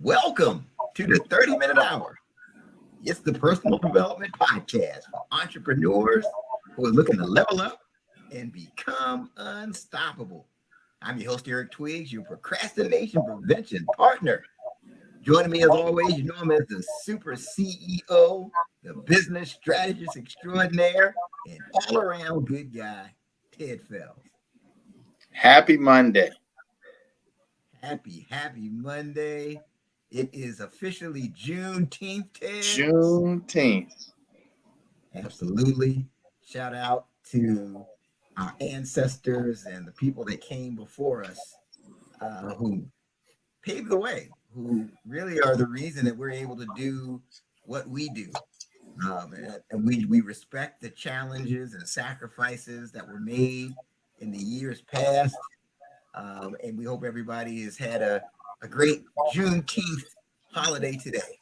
Welcome to the 30-Minute Hour. It's the personal development podcast for entrepreneurs who are looking to level up and become unstoppable. I'm your host, Eric Twiggs, your procrastination prevention partner. Joining me as always, you know him as the super CEO, the business strategist extraordinaire, and all-around good guy, Ted Fells. Happy Monday. Happy Monday. It is officially Juneteenth, Ted. Juneteenth. Absolutely. Shout out to our ancestors and the people that came before us who paved the way, who really are the reason that we're able to do what we do. And we respect the challenges and sacrifices that were made in the years past. And we hope everybody has had a great Juneteenth holiday today.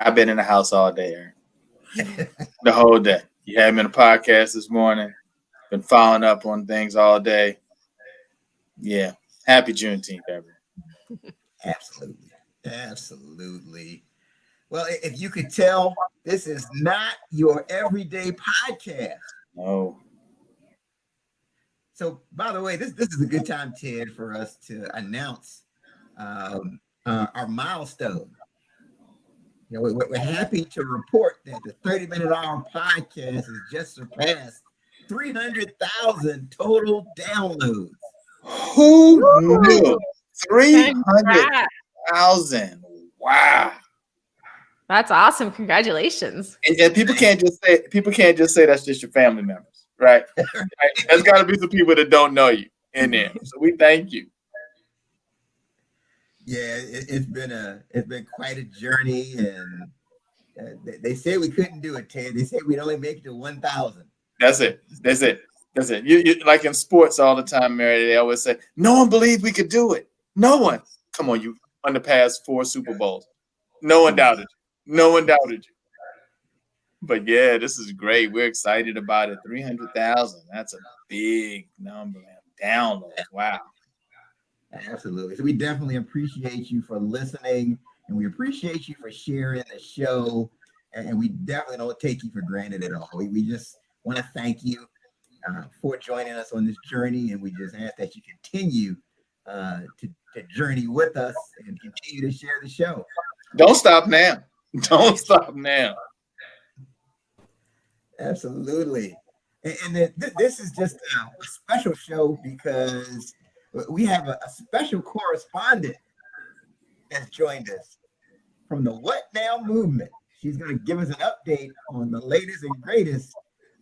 I've been in the house all day, Aaron. The whole day. You had me in a podcast this morning. Been following up on things all day. Yeah. Happy Juneteenth, everyone. Absolutely. Well, if you could tell, this is not your everyday podcast. Oh. So, by the way, this is a good time, Ted, for us to announce our milestone. You know, we're happy to report that the 30-Minute Hour podcast has just surpassed 300,000 total downloads. Who knew? 300,000. Wow. That's awesome. Congratulations. And people can't just say that's just your family members, right? There's got to be some people that don't know you in there. So we thank you. Yeah, it's been quite a journey, and they said we couldn't do it, Ted. They said we'd only make it to 1,000. That's it. You like in sports all the time, Mary. They always say, "No one believed we could do it. No one." Come on, you won the past 4 Super Bowls. No one doubted you. But yeah, this is great. We're excited about it. 300,000. That's a big number, man. Downloads. Wow. Absolutely. So we definitely appreciate you for listening, and we appreciate you for sharing the show, and we definitely don't take you for granted at all. We just want to thank you for joining us on this journey, and we just ask that you continue to journey with us and continue to share the show. Don't stop now. Absolutely. And this is just a special show because we have a special correspondent that's joined us from the What Now movement. She's going to give us an update on the latest and greatest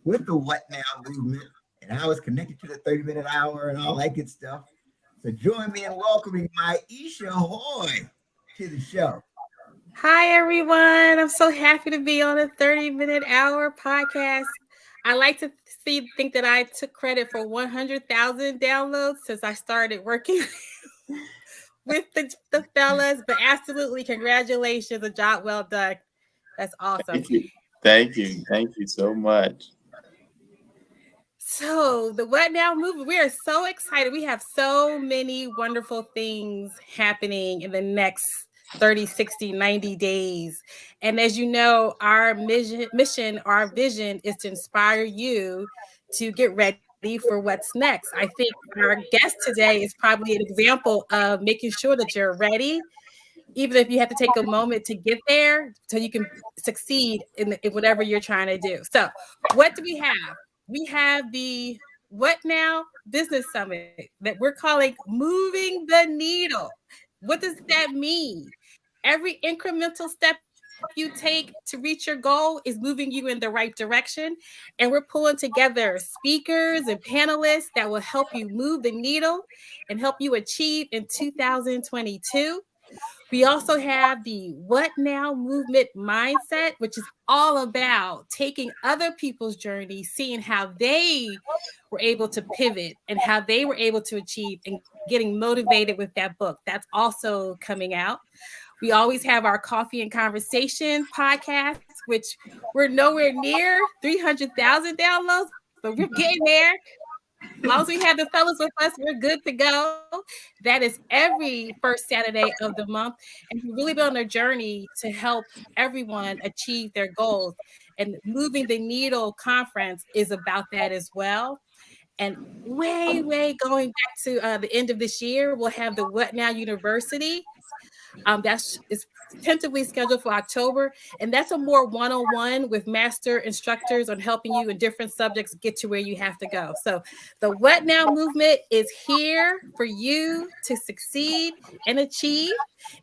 with the What Now movement and how it's connected to the 30-Minute Hour and all that good stuff. So join me in welcoming Maisha Hoy to the show. Hi, everyone. I'm so happy to be on the 30-Minute Hour podcast. I like to think that I took credit for 100,000 downloads since I started working with the fellas, but absolutely congratulations, a job well done. That's awesome. Thank you so much. So the What Now movement, we are so excited. We have so many wonderful things happening in the next 30, 60, 90 days. And as you know, our mission, our vision is to inspire you to get ready for what's next. I think our guest today is probably an example of making sure that you're ready, even if you have to take a moment to get there so you can succeed in whatever you're trying to do. So what do we have? We have the What Now Business Summit that we're calling Moving the Needle. What does that mean? Every incremental step you take to reach your goal is moving you in the right direction. And we're pulling together speakers and panelists that will help you move the needle and help you achieve in 2022. We also have the What Now movement mindset, which is all about taking other people's journey, seeing how they were able to pivot and how they were able to achieve and getting motivated with that book. That's also coming out. We always have our Coffee and Conversation podcast, which we're nowhere near 300,000 downloads, but we're getting there. As long as we have the fellas with us, we're good to go. That is every first Saturday of the month. And we've really been on a journey to help everyone achieve their goals. And Moving the Needle Conference is about that as well. And way going back to the end of this year, we'll have the What Now University. That's is tentatively scheduled for October, and that's a more one-on-one with master instructors on helping you in different subjects get to where you have to go. So the What Now movement is here for you to succeed and achieve.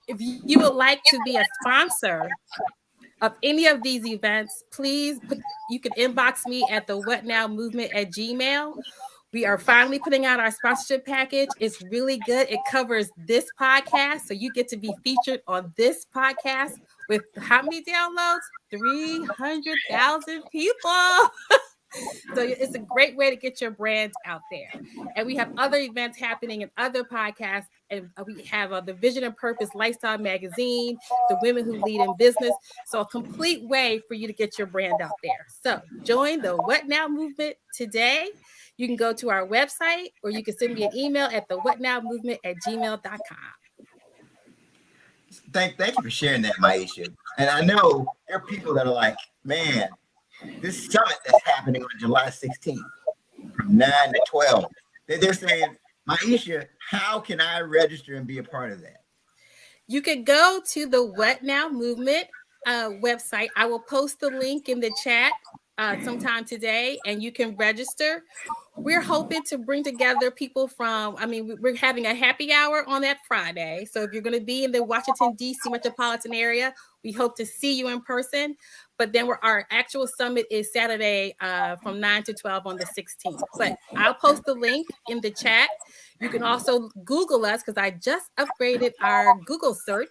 If you would like to be a sponsor of any of these events, you can inbox me at the What Now movement at Gmail. We are finally putting out our sponsorship package. It's really good. It covers this podcast. So you get to be featured on this podcast with how many downloads? 300,000 people. So it's a great way to get your brand out there. And we have other events happening in other podcasts. And we have the Vision and Purpose Lifestyle Magazine, the Women Who Lead in Business. So a complete way for you to get your brand out there. So join the What Now movement today. You can go to our website, or you can send me an email at thewhatnowmovement@gmail.com. Thank you for sharing that, Maisha. And I know there are people that are like, man, this summit that's happening on July 16th from 9 to 12. They're saying, Maisha, how can I register and be a part of that? You could go to the What Now Movement website. I will post the link in the chat sometime today, and you can register. We're hoping to bring together people we're having a happy hour on that Friday. So if you're going to be in the Washington, D.C. metropolitan area, we hope to see you in person. But then our actual summit is Saturday from 9 to 12 on the 16th. But I'll post the link in the chat. You can also Google us, because I just upgraded our Google search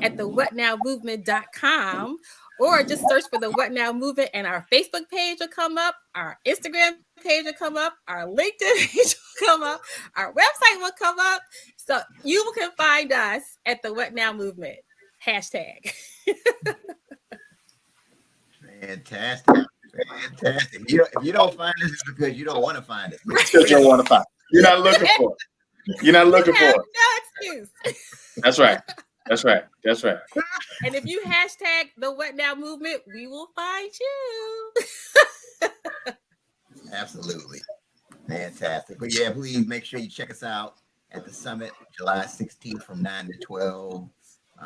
at the whatnowmovement.com, or just search for the What Now Movement, and our Facebook page will come up, our Instagram page will come up, our LinkedIn page will come up, our website will come up. So you can find us at the What Now Movement hashtag. Fantastic. If you don't find us, it's because you don't want to find us. Because you don't want to find it. You're not looking for it. You're not looking for it. No excuse. That's right. That's right. That's right. And if you hashtag the What Now Movement, we will find you. Absolutely. Fantastic. But yeah, please make sure you check us out at the summit, July 16th from 9 to 12.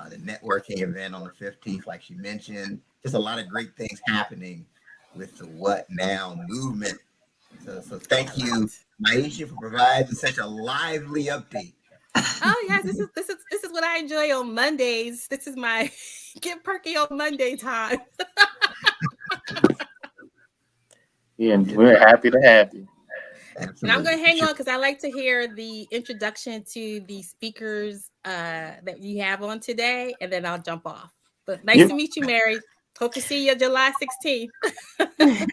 The networking event on the 15th, like she mentioned. Just a lot of great things happening with the What Now movement. So thank you, Maisha, for providing such a lively update. Oh yes, this is what I enjoy on Mondays. This is my get perky on Monday time. Yeah, and we're happy to have you. Absolutely. And I'm going to hang on because I like to hear the introduction to the speakers that you have on today, and then I'll jump off. But nice to meet you, Mary. Hope to see you July 16th.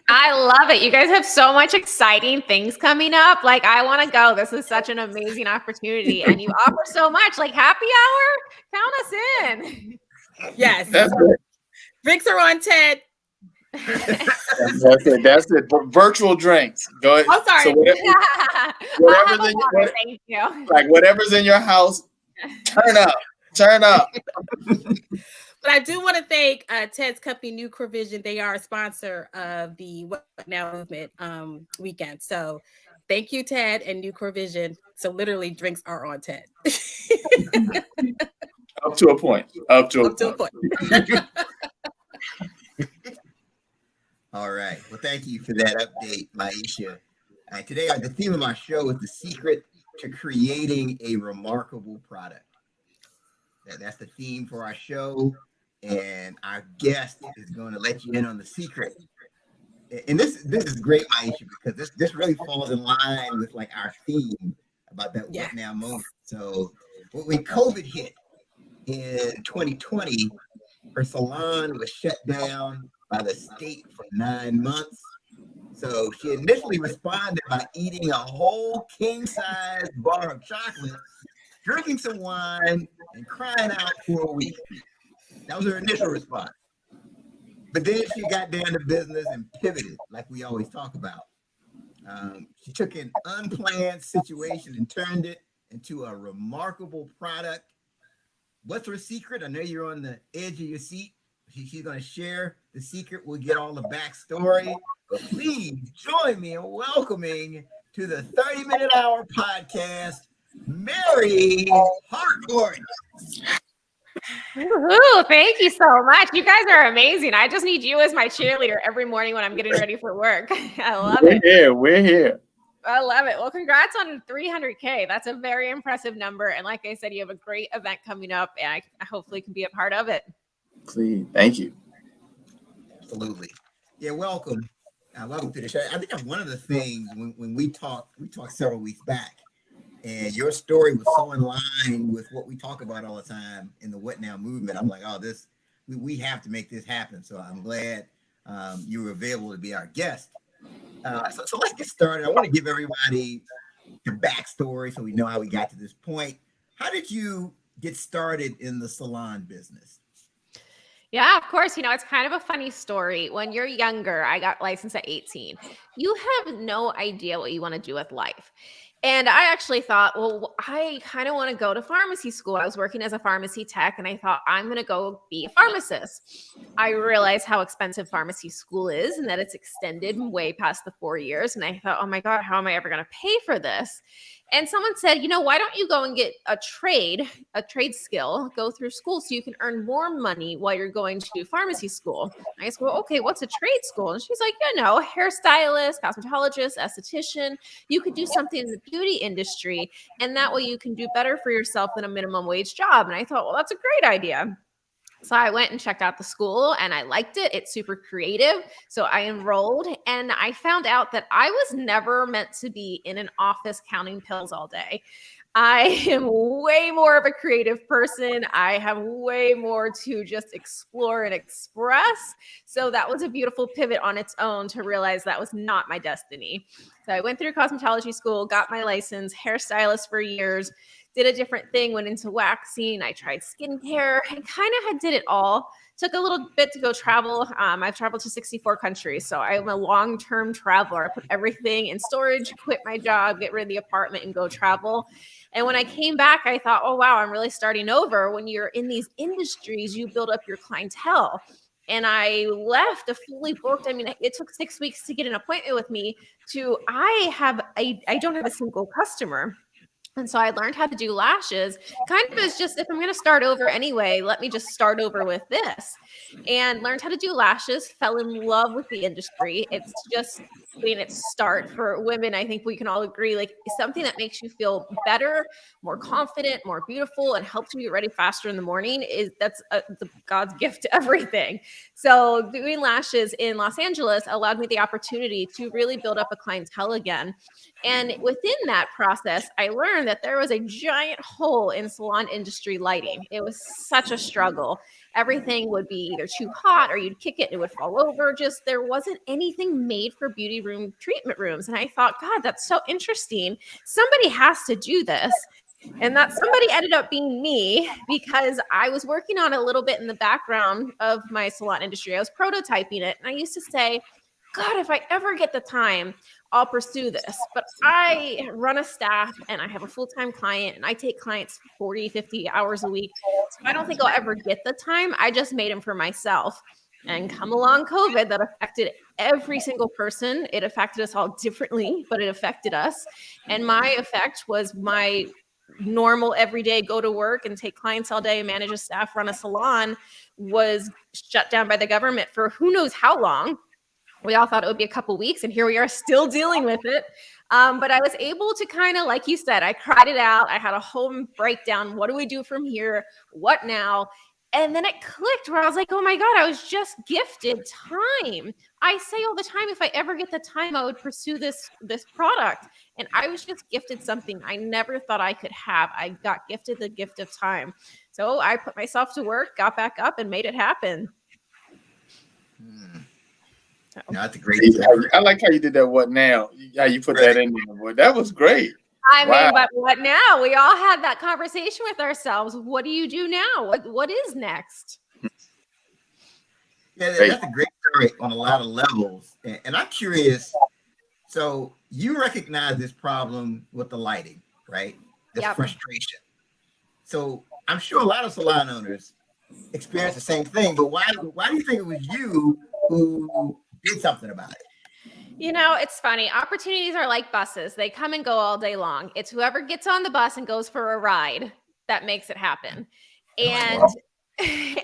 I love it. You guys have so much exciting things coming up. Like, I want to go. This is such an amazing opportunity. And you offer so much. Like, happy hour, count us in. Yes. Drinks are on, Ted. That's it. Virtual drinks. Go ahead. I'm sorry. So Thank you. Like whatever's in your house, turn up. But I do want to thank Ted's company, New Provision. They are a sponsor of the What Now Movement weekend. So thank you, Ted and New Provision. So literally, drinks are on Ted. Up to a point. All right. Well, thank you for that update, Maisha. Today, the theme of my show is the secret to creating a remarkable product. That's the theme for our show. And our guest is going to let you in on the secret. And this is great, Maisha, because this really falls in line with like our theme about that What Now moment. So when COVID hit in 2020, her salon was shut down by the state for 9 months. So she initially responded by eating a whole king-size bar of chocolate, drinking some wine, and crying out for a week. That was her initial response. But then she got down to business and pivoted, like we always talk about. She took an unplanned situation and turned it into a remarkable product. What's her secret? I know you're on the edge of your seat. She's going to share the secret. We'll get all the backstory. But please join me in welcoming to the 30-Minute Hour podcast, Mary Harcourt. Woohoo, thank you so much. You guys are amazing. I just need you as my cheerleader every morning when I'm getting ready for work. I love it. We're here. I love it. Well, congrats on 300K. That's a very impressive number. And like I said, you have a great event coming up, and I hopefully can be a part of it. Please. Thank you. Absolutely. Yeah, welcome. Welcome to the show. I think that's one of the things when we talked several weeks back, and your story was so in line with what we talk about all the time in the What Now movement. I'm like, oh, we have to make this happen. So I'm glad you were available to be our guest. So let's get started. I want to give everybody the backstory so we know how we got to this point. How did you get started in the salon business? Yeah, of course. It's kind of a funny story. When you're younger, I got licensed at 18. You have no idea what you want to do with life. And I actually thought, well, I kind of want to go to pharmacy school. I was working as a pharmacy tech, and I thought, I'm going to go be a pharmacist. I realized how expensive pharmacy school is and that it's extended way past the 4 years. And I thought, oh my God, how am I ever going to pay for this? And someone said, why don't you go and get a trade skill, go through school so you can earn more money while you're going to pharmacy school. I said, well, okay, what's a trade school? And she's like, hairstylist, cosmetologist, esthetician. You could do something in the beauty industry, and that way you can do better for yourself than a minimum wage job. And I thought, well, that's a great idea. So I went and checked out the school, and I liked it. It's super creative. So I enrolled, and I found out that I was never meant to be in an office counting pills all day. I am way more of a creative person. I have way more to just explore and express. So that was a beautiful pivot on its own to realize that was not my destiny. So I went through cosmetology school, got my license, hairstylist for years, did a different thing, went into waxing. I tried skincare and kind of did it all. Took a little bit to go travel. I've traveled to 64 countries. So I'm a long-term traveler. I put everything in storage, quit my job, get rid of the apartment, and go travel. And when I came back, I thought, oh, wow, I'm really starting over. When you're in these industries, you build up your clientele. And I left a fully booked. I mean, it took 6 weeks to get an appointment with me I don't have a single customer. And so I learned how to do lashes kind of as just, if I'm going to start over anyway, let me just start over with this. And learned how to do lashes, fell in love with the industry. It's just getting its start for women. I think we can all agree, like, something that makes you feel better, more confident, more beautiful, and helps you get ready faster in the morning that's God's gift to everything. So doing lashes in Los Angeles allowed me the opportunity to really build up a clientele again. And within that process, I learned that there was a giant hole in salon industry lighting. It was such a struggle. Everything would be either too hot or you'd kick it and it would fall over. Just there wasn't anything made for beauty room treatment rooms. And I thought, God, that's so interesting. Somebody has to do this. And that somebody ended up being me, because I was working on a little bit in the background of my salon industry. I was prototyping it. And I used to say, God, if I ever get the time, I'll pursue this. But I run a staff and I have a full-time client, and I take clients 40, 50 hours a week. So I don't think I'll ever get the time. I just made them for myself. And come along COVID, that affected every single person. It affected us all differently, but it affected us. And my effect was my normal everyday go to work and take clients all day, manage a staff, run a salon was shut down by the government for who knows how long. We all thought it would be a couple weeks, and here we are still dealing with it. But I was able to kind of, like you said, I cried it out. I had a whole breakdown. What do we do from here? What now? And then it clicked where I was like, oh my God, I was just gifted time. I say all the time, if I ever get the time, I would pursue this product. And I was just gifted something I never thought I could have. I got gifted the gift of time. So I put myself to work, got back up, and made it happen. No, that's a great. I like how you did that. What now? How you put that in there, boy. That was great. I mean, but what now? We all had that conversation with ourselves. What do you do now? What is next? Yeah, that's a great story on a lot of levels. And I'm curious. So you recognize this problem with the lighting, right? This Yep. frustration. So I'm sure a lot of salon owners experience the same thing, but why do you think it was you who did something about it? You know, it's funny. Opportunities are like buses. They come and go all day long. It's whoever gets on the bus and goes for a ride that makes it happen. And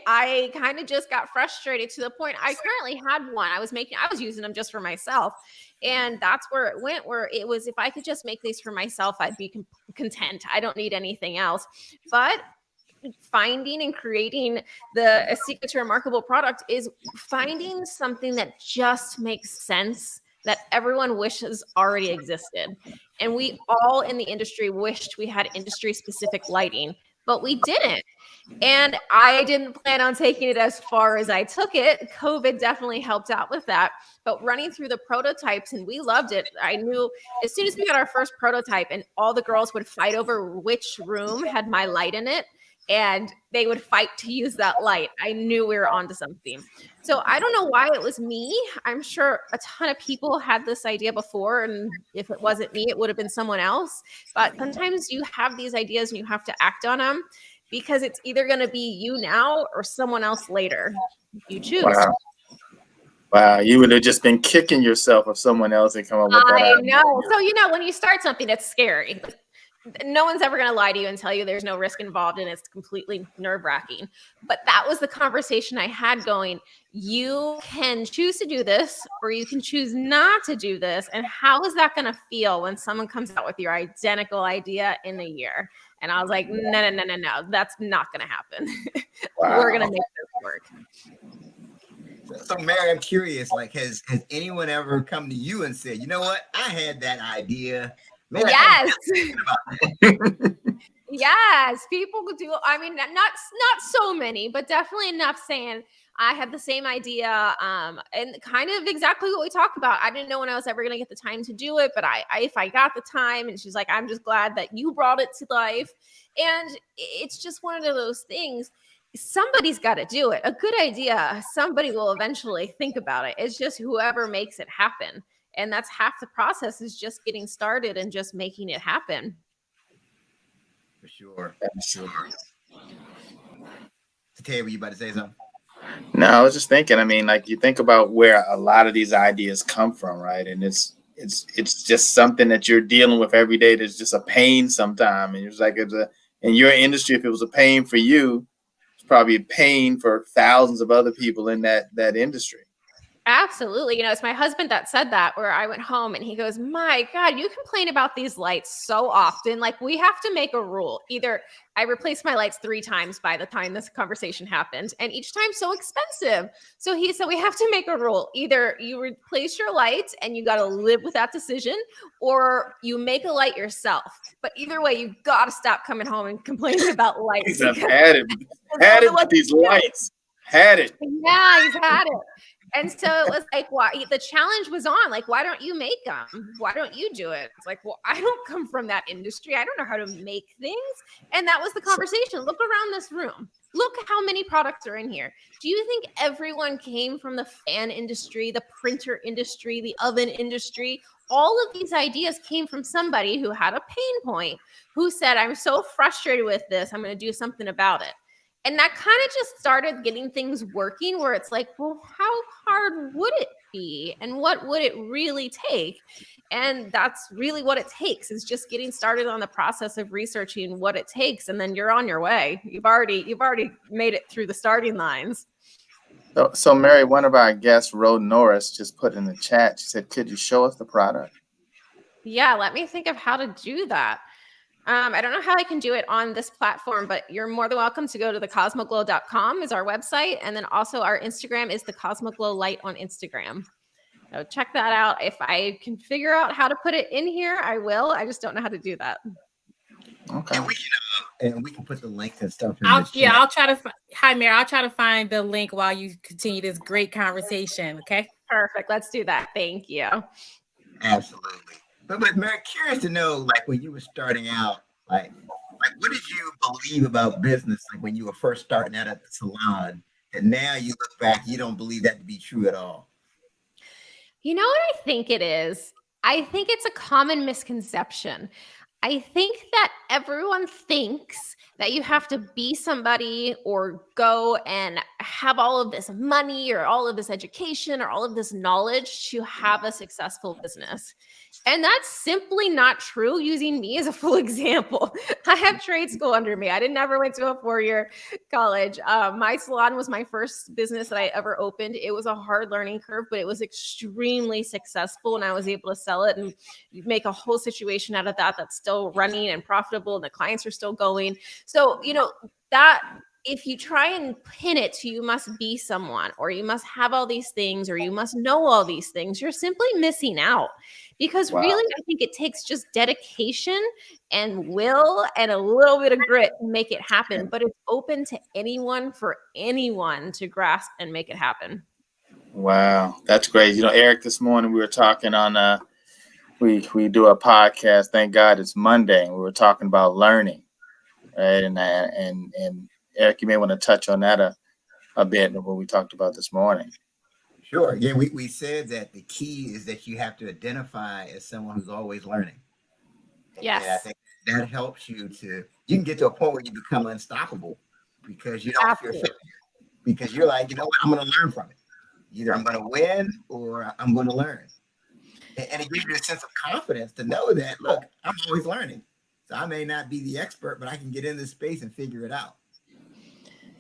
I kind of just got frustrated to the point I currently had one. I was using them just for myself. And that's where it went, where it was, if I could just make these for myself, I'd be content. I don't need anything else. But finding and creating a secret to a remarkable product is finding something that just makes sense, that everyone wishes already existed. And we all in the industry wished we had industry specific lighting, but we didn't. And I didn't plan on taking it as far as I took it. COVID definitely helped out with that. But running through the prototypes, and we loved it. I knew as soon as we got our first prototype and all the girls would fight over which room had my light in it, and they would fight to use that light, I knew we were onto something. So I don't know why it was me. I'm sure a ton of people had this idea before, and if it wasn't me, it would have been someone else. But sometimes you have these ideas and you have to act on them, because it's either going to be you now or someone else later. You choose. Wow, you would have just been kicking yourself if someone else had come up with that. I know. So, when you start something, it's scary. No one's ever going to lie to you and tell you there's no risk involved, and it's completely nerve-wracking. But that was the conversation I had going. You can choose to do this, or you can choose not to do this. And how is that going to feel when someone comes out with your identical idea in a year? And I was like, no, that's not going to happen. Wow. We're going to make this work. So Mary, I'm curious, like, has anyone ever come to you and said, you know what, I had that idea. Man, yes. Yes, people do. I mean, not so many, but definitely enough saying I had the same idea, and kind of exactly what we talked about. I didn't know when I was ever going to get the time to do it, but if I got the time, and she's like, I'm just glad that you brought it to life. And it's just one of those things. Somebody's got to do it. A good idea, somebody will eventually think about it. It's just whoever makes it happen. And that's half the process, is just getting started and just making it happen. For sure. So, Tay, were you about to say something? No, I was just thinking, I mean, like, you think about where a lot of these ideas come from, right? And it's just something that you're dealing with every day that's just a pain sometimes. And it's like, in your industry, if it was a pain for you, it's probably a pain for thousands of other people in that industry. Absolutely. It's my husband that said that, where I went home and he goes, my God, you complain about these lights so often. Like, we have to make a rule. Either I replaced my lights 3 times by the time this conversation happened, and each time so expensive. So he said, we have to make a rule. Either you replace your lights and you got to live with that decision, or you make a light yourself. But either way, you got to stop coming home and complaining about lights. He's had it with these lights. Had it. Yeah, he's had it. And so it was like, why the challenge was on, like, why don't you make them? Why don't you do it? It's like, well, I don't come from that industry. I don't know how to make things. And that was the conversation. Look around this room. Look how many products are in here. Do you think everyone came from the fan industry, the printer industry, the oven industry? All of these ideas came from somebody who had a pain point, who said, I'm so frustrated with this, I'm going to do something about it. And that kind of just started getting things working, where it's like, well, how hard would it be? And what would it really take? And that's really what it takes, is just getting started on the process of researching what it takes. And then you're on your way. You've already made it through the starting lines. So Mary, one of our guests, Rhoda Norris, just put in the chat, she said, could you show us the product? Yeah, let me think of how to do that. I don't know how I can do it on this platform, but you're more than welcome to go to thecosmoglow.com is our website. And then also our Instagram is the Cosmoglow Light on Instagram. So check that out. If I can figure out how to put it in here, I will. I just don't know how to do that. Okay. And we can put the links and stuff in I'll try to. Hi, Mary. I'll try to find the link while you continue this great conversation. Okay. Perfect. Let's do that. Thank you. Absolutely. But Mary, curious to know, like, when you were starting out, like what did you believe about business, like when you were first starting out at the salon, and now you look back, you don't believe that to be true at all? You know what I think it is? I think it's a common misconception. I think that everyone thinks that you have to be somebody or go and have all of this money or all of this education or all of this knowledge to have a successful business. And that's simply not true, using me as a full example. I have trade school under me. I never went to a 4-year college. My salon was my first business that I ever opened. It was a hard learning curve, but it was extremely successful. And I was able to sell it and make a whole situation out of that that's still running and profitable. And the clients are still going. So, that if you try and pin it to you must be someone or you must have all these things or you must know all these things, you're simply missing out. Because Wow. really, I think it takes just dedication and will and a little bit of grit to make it happen. But it's open to anyone for anyone to grasp and make it happen. Wow, that's great. Eric, this morning we were talking on we do a podcast. Thank God it's Monday, and we were talking about learning, right? And Eric, you may want to touch on that a bit of what we talked about this morning. Sure. Yeah, we said that the key is that you have to identify as someone who's always learning. Yes. And I think that helps you can get to a point where you become unstoppable because you don't fear failure. Because you're like, you know what, I'm going to learn from it. Either I'm going to win or I'm going to learn. And it gives you a sense of confidence to know that, look, I'm always learning. So I may not be the expert, but I can get in this space and figure it out.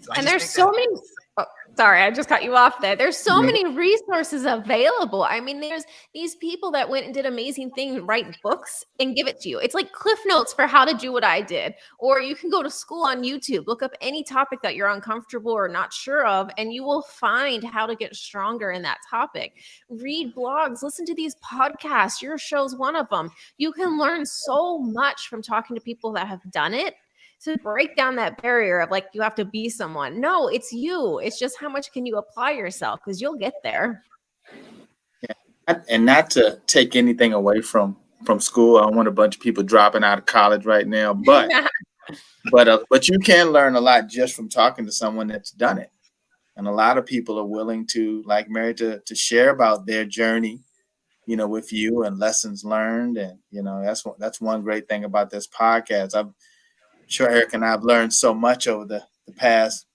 So and there's so many. Oh, sorry, I just cut you off there. There's so many resources available. I mean, there's these people that went and did amazing things, write books and give it to you. It's like Cliff Notes for how to do what I did. Or you can go to school on YouTube, look up any topic that you're uncomfortable or not sure of, and you will find how to get stronger in that topic. Read blogs, listen to these podcasts. Your show's one of them. You can learn so much from talking to people that have done it. To break down that barrier of like, you have to be someone. No, it's you. It's just how much can you apply yourself because you'll get there. Yeah. And not to take anything away from school. I don't want a bunch of people dropping out of college right now, but you can learn a lot just from talking to someone that's done it. And a lot of people are willing to, like Mary, to share about their journey, with you and lessons learned. And, that's one great thing about this podcast. I'm sure Eric and I have learned so much over the past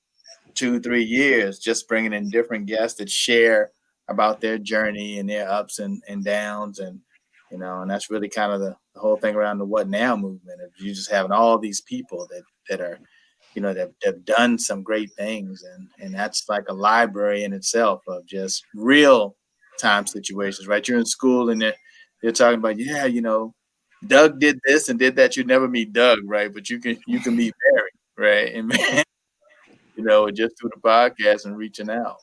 2-3 years, just bringing in different guests that share about their journey and their ups and downs. And, and that's really kind of the whole thing around the What Now movement. Of you just having all these people that are, that have done some great things. And that's like a library in itself of just real time situations, right? You're in school and they're talking about, Doug did this and did that. You'd never meet Doug, right? But you can meet Mary, right? And just through the podcast and reaching out.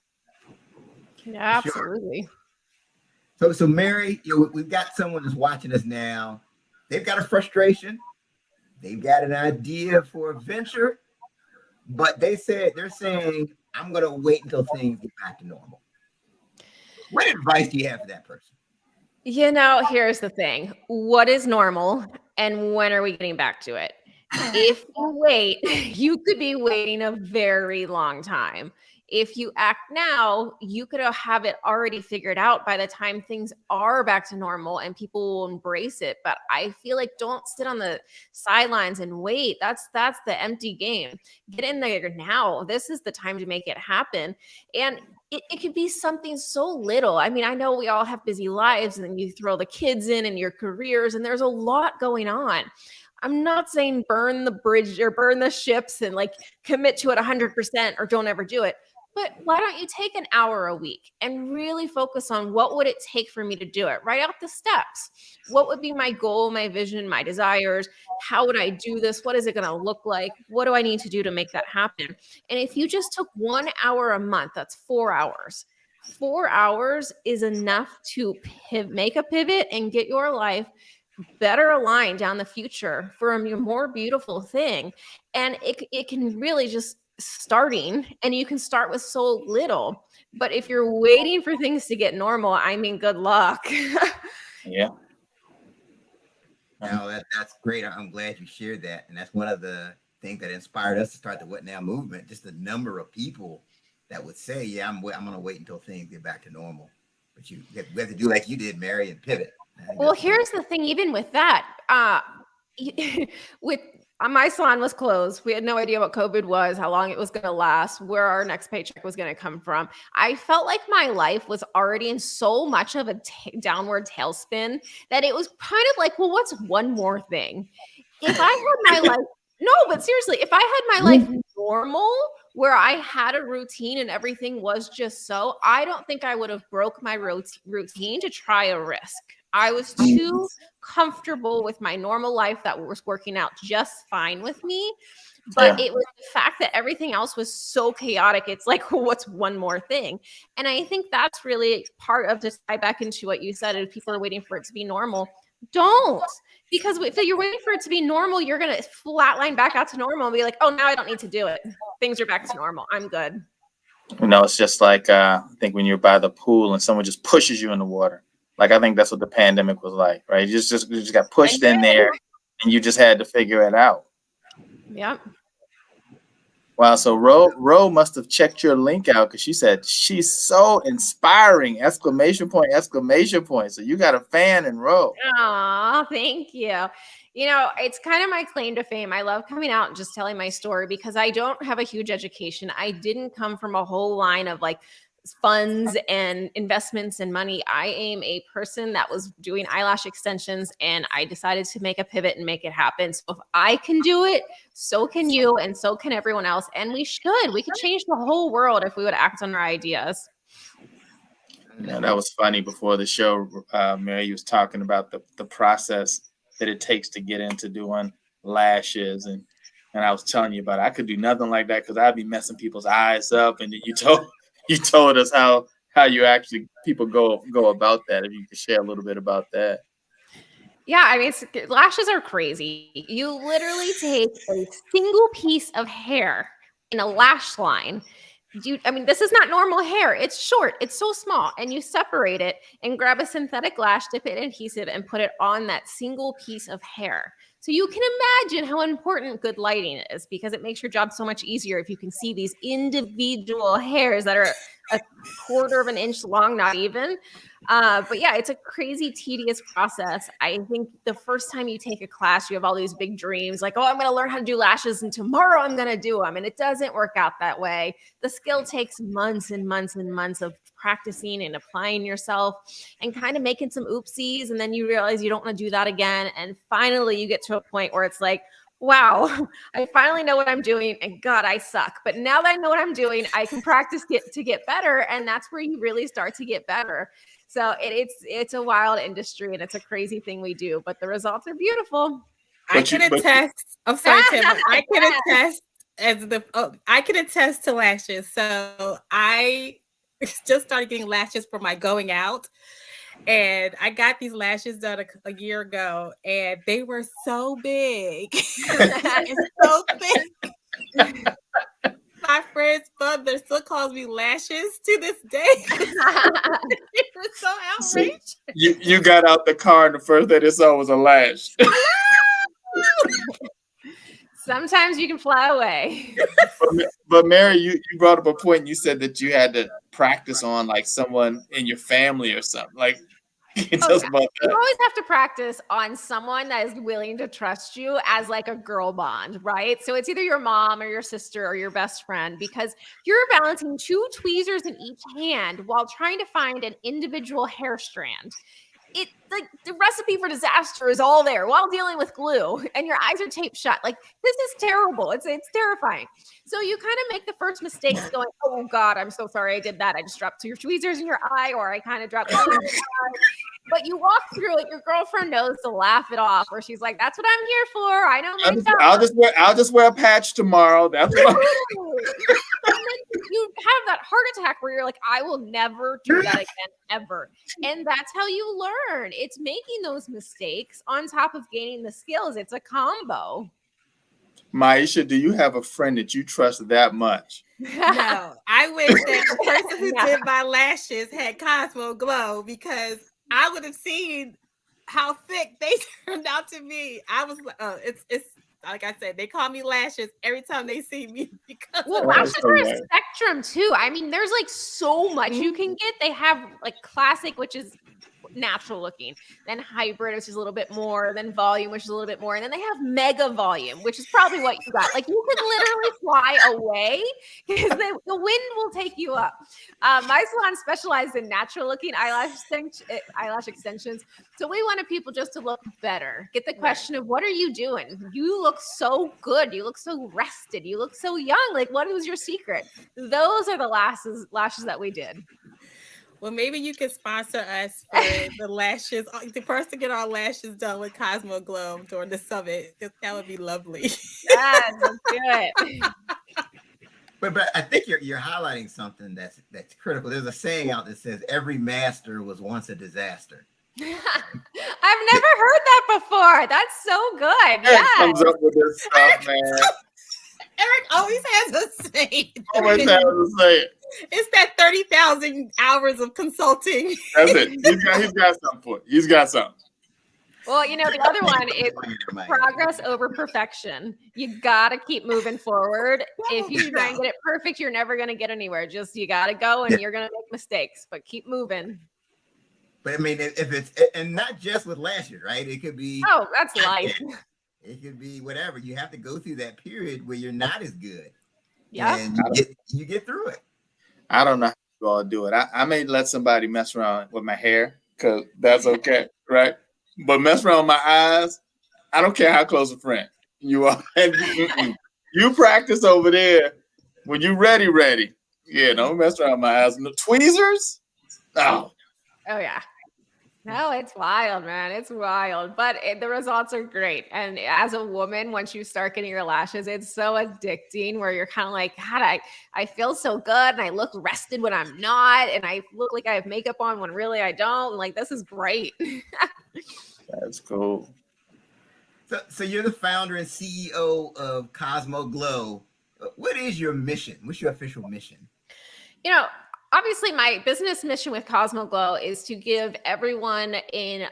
Yeah, absolutely. Sure. So Mary, we've got someone that's watching us now. They've got a frustration. They've got an idea for a venture, but they're saying, I'm going to wait until things get back to normal. What advice do you have for that person? Here's the thing. What is normal and when are we getting back to it? If you wait, you could be waiting a very long time. If you act now, you could have it already figured out by the time things are back to normal and people will embrace it. But I feel like don't sit on the sidelines and wait. That's the empty game. Get in there now. This is the time to make it happen. And it could be something so little. I mean, I know we all have busy lives and then you throw the kids in and your careers and there's a lot going on. I'm not saying burn the bridge or burn the ships and like commit to it 100% or don't ever do it. But why don't you take an hour a week and really focus on what would it take for me to do it? Write out the steps. What would be my goal, my vision, my desires? How would I do this? What is it going to look like? What do I need to do to make that happen? And if you just took 1 hour a month, that's 4 hours. 4 hours is enough to make a pivot and get your life better aligned down the future for a more beautiful thing. And it can really just starting, and you can start with so little. But if you're waiting for things to get normal, I mean, good luck. Yeah. No, that's great. I'm glad you shared that. And that's one of the things that inspired us to start the What Now movement. Just the number of people that would say, yeah, I'm going to wait until things get back to normal. But we have to do like you did, Mary, and pivot. Well, here's the thing, even with that, with my salon was closed. We had no idea what COVID was, how long it was going to last, where our next paycheck was going to come from. I felt like my life was already in so much of a downward tailspin that it was kind of like, well, what's one more thing? If I had my life, no, but seriously, if I had my life normal, where I had a routine and everything was just so, I don't think I would have broke my routine to try a risk. I was too comfortable with my normal life that was working out just fine with me. But it was the fact that everything else was so chaotic. It's like, well, what's one more thing? And I think that's really part of this tie back into what you said. If people are waiting for it to be normal, don't. Because if you're waiting for it to be normal, you're going to flatline back out to normal and be like, oh, now I don't need to do it. Things are back to normal. I'm good. It's just like, I think when you're by the pool and someone just pushes you in the water. Like, I think that's what the pandemic was like, right? You just got pushed in there and you just had to figure it out. Yep. Wow. So Ro must have checked your link out because she said she's so inspiring! ! So you got a fan in Ro. Aw, thank you. It's kind of my claim to fame. I love coming out and just telling my story because I don't have a huge education. I didn't come from a whole line of like funds and investments and money. I am a person that was doing eyelash extensions and I decided to make a pivot and make it happen. So if I can do it, so can you, and so can everyone else. And we could change the whole world if we would act on our ideas. That was funny before the show. Mary was talking about the process that it takes to get into doing lashes. And I was telling you about it. I could do nothing like that because I'd be messing people's eyes up. And you told us how you actually people go about that. If you could share a little bit about that. Yeah, I mean, lashes are crazy. You literally take a single piece of hair in a lash line. This is not normal hair. It's short. It's so small. And you separate it and grab a synthetic lash, dip it in adhesive, and put it on that single piece of hair. So you can imagine how important good lighting is because it makes your job so much easier if you can see these individual hairs that are a quarter of an inch long, not even. But yeah, it's a crazy, tedious process. I think the first time you take a class, you have all these big dreams like, oh, I'm going to learn how to do lashes and tomorrow I'm going to do them. And it doesn't work out that way. The skill takes months and months and months of practicing and applying yourself and kind of making some oopsies. And then you realize you don't want to do that again. And finally you get to a point where it's like, wow, I finally know what I'm doing and God, I suck. But now that I know what I'm doing, I can practice to get better. And that's where you really start to get better. So it's a wild industry and it's a crazy thing we do, but the results are beautiful. I can attest. I'm sorry, Tim. I can attest to lashes. So I just started getting lashes for my going out. And I got these lashes done a year ago, and they were so big. It's so thick. My friend's mother still calls me lashes to this day. They were so outraged. So you got out the car, and the first thing they saw was a lash. Sometimes you can fly away. But Mary, you brought up a point. You said that you had to practice on like someone in your family or something. Like, tell us about that. You always have to practice on someone that is willing to trust you as like a girl bond, right? So it's either your mom or your sister or your best friend because you're balancing two tweezers in each hand while trying to find an individual hair strand. It like the recipe for disaster is all there while dealing with glue and your eyes are taped shut. Like this is terrible. It's terrifying. So you kind of make the first mistakes going, oh God, I'm so sorry I did that. I just dropped your tweezers in your eye or I kind of dropped the tweezers in your eye. But you walk through it, your girlfriend knows to laugh it off where she's like, that's what I'm here for. I know my job. I'll just wear a patch tomorrow. That's what and then you have that heart attack where you're like, I will never do that again, ever. And that's how you learn. It's making those mistakes on top of gaining the skills. It's a combo. Maisha, do you have a friend that you trust that much? No, I wish that the person who did my lashes had Cosmo Glow because I would have seen how thick they turned out to be. I was like, oh, it's like I said, they call me lashes every time they see me. Because lashes are a spectrum too. I mean, there's like so much you can get. They have like classic, which is natural looking, then hybrid, which is a little bit more, then volume, which is a little bit more, and then they have mega volume, which is probably what you got. Like you could literally fly away because the wind will take you up. My salon specialized in natural looking eyelash extensions. So we wanted people just to look better. Get the question of what are you doing? You look so good. You look so rested. You look so young. Like what was your secret? Those are the lashes that we did. Well, maybe you can sponsor us for the lashes. For us to get our lashes done with Cosmo Glow during the summit. That would be lovely. Yes, let's do it. But I think you're highlighting something that's critical. There's a saying out that says every master was once a disaster. I've never heard that before. That's so good. Eric comes up with this stuff, man. Eric always has a say. Always has to say it. It's that 30,000 hours of consulting. That's it. He's got something for it. He's got something. Well, you know, the other one is progress over perfection. You got to keep moving forward. If you try and get it perfect, you're never going to get anywhere. Just you got to go and you're going to make mistakes, but keep moving. But I mean, if it's, and not just with lashes, right? It could be. Oh, that's life. It could be whatever. You have to go through that period where you're not as good. Yeah. And you get through it. I don't know how you all do it. I may let somebody mess around with my hair because that's okay, right? But mess around with my eyes, I don't care how close a friend you are. You practice over there. When you ready. Yeah, don't mess around with my eyes. No tweezers? Oh. Oh, yeah. No, it's wild, man. It's wild, but the results are great. And as a woman, once you start getting your lashes, it's so addicting where you're kind of like, God, I feel so good. And I look rested when I'm not. And I look like I have makeup on when really I don't. Like, this is great. That's cool. So you're the founder and CEO of Cosmo Glow. What is your mission? What's your official mission? You know, obviously, my business mission with Cosmo Glow is to give everyone in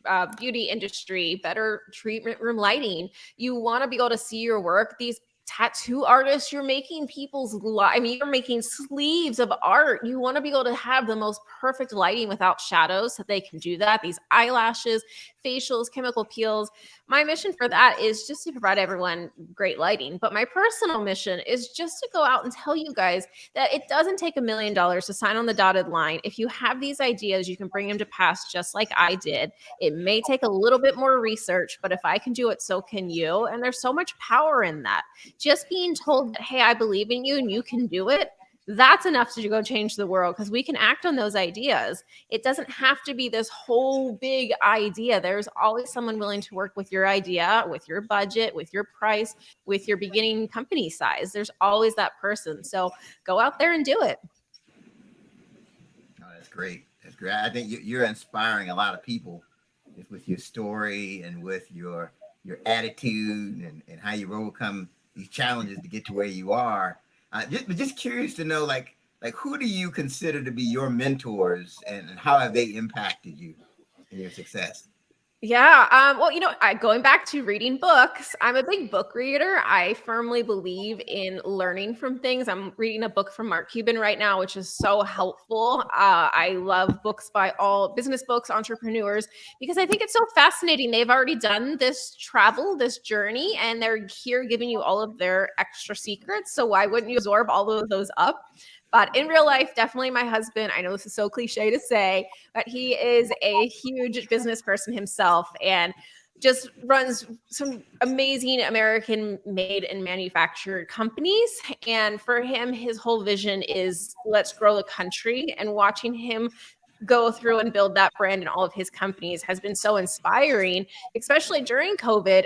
a beauty industry better treatment room lighting. You want to be able to see your work. These tattoo artists, you're making you're making sleeves of art. You want to be able to have the most perfect lighting without shadows so they can do that. These eyelashes, facials, chemical peels. My mission for that is just to provide everyone great lighting. But my personal mission is just to go out and tell you guys that it doesn't take $1 million to sign on the dotted line. If you have these ideas, you can bring them to pass just like I did. It may take a little bit more research, but if I can do it, so can you. And there's so much power in that. Just being told that, hey, I believe in you and you can do it, that's enough to go change the world because we can act on those ideas. It doesn't have to be this whole big idea. There's always someone willing to work with your idea, with your budget, with your price, with your beginning company size. There's always that person. So go out there and do it. Oh, that's great. That's great. I think you're inspiring a lot of people with your story and with your attitude and how you overcome these challenges to get to where you are. Just curious to know, like who do you consider to be your mentors and how have they impacted you in your success? Yeah. Well, you know, going back to reading books, I'm a big book reader. I firmly believe in learning from things. I'm reading a book from Mark Cuban right now, which is so helpful. I love books by all business books, entrepreneurs, because I think it's so fascinating. They've already done this travel, this journey, and they're here giving you all of their extra secrets. So why wouldn't you absorb all of those up? But in real life, definitely my husband. I know this is so cliche to say, but he is a huge business person himself and just runs some amazing American made and manufactured companies. And for him, his whole vision is let's grow the country, and watching him go through and build that brand in all of his companies has been so inspiring, especially during COVID.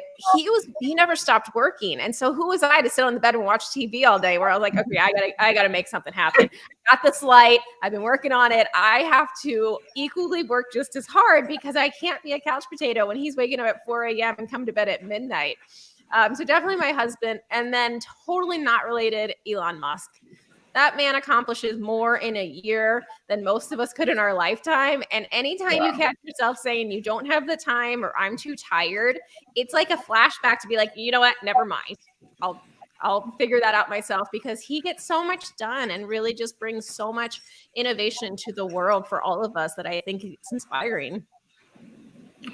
He never stopped working. And so who was I to sit on the bed and watch TV all day where I was like, okay, I gotta make something happen. I got this light. I've been working on it. I have to equally work just as hard because I can't be a couch potato when he's waking up at 4 a.m. and come to bed at midnight. So definitely my husband, and then totally not related, Elon Musk. That man accomplishes more in a year than most of us could in our lifetime. And anytime you catch yourself saying you don't have the time or I'm too tired, it's like a flashback to be like, you know what? Never mind. I'll figure that out myself because he gets so much done and really just brings so much innovation to the world for all of us that I think it's inspiring.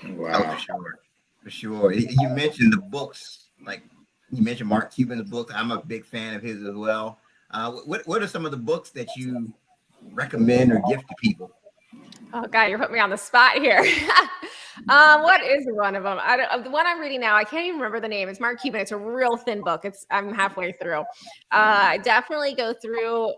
Oh, for sure. For sure. You mentioned the books, like you mentioned Mark Cuban's books. I'm a big fan of his as well. What are some of the books that you recommend or gift to people? Oh God, you're putting me on the spot here. What is one of them? The one I'm reading now, I can't even remember the name. It's Mark Cuban. It's a real thin book. I'm halfway through. I definitely go through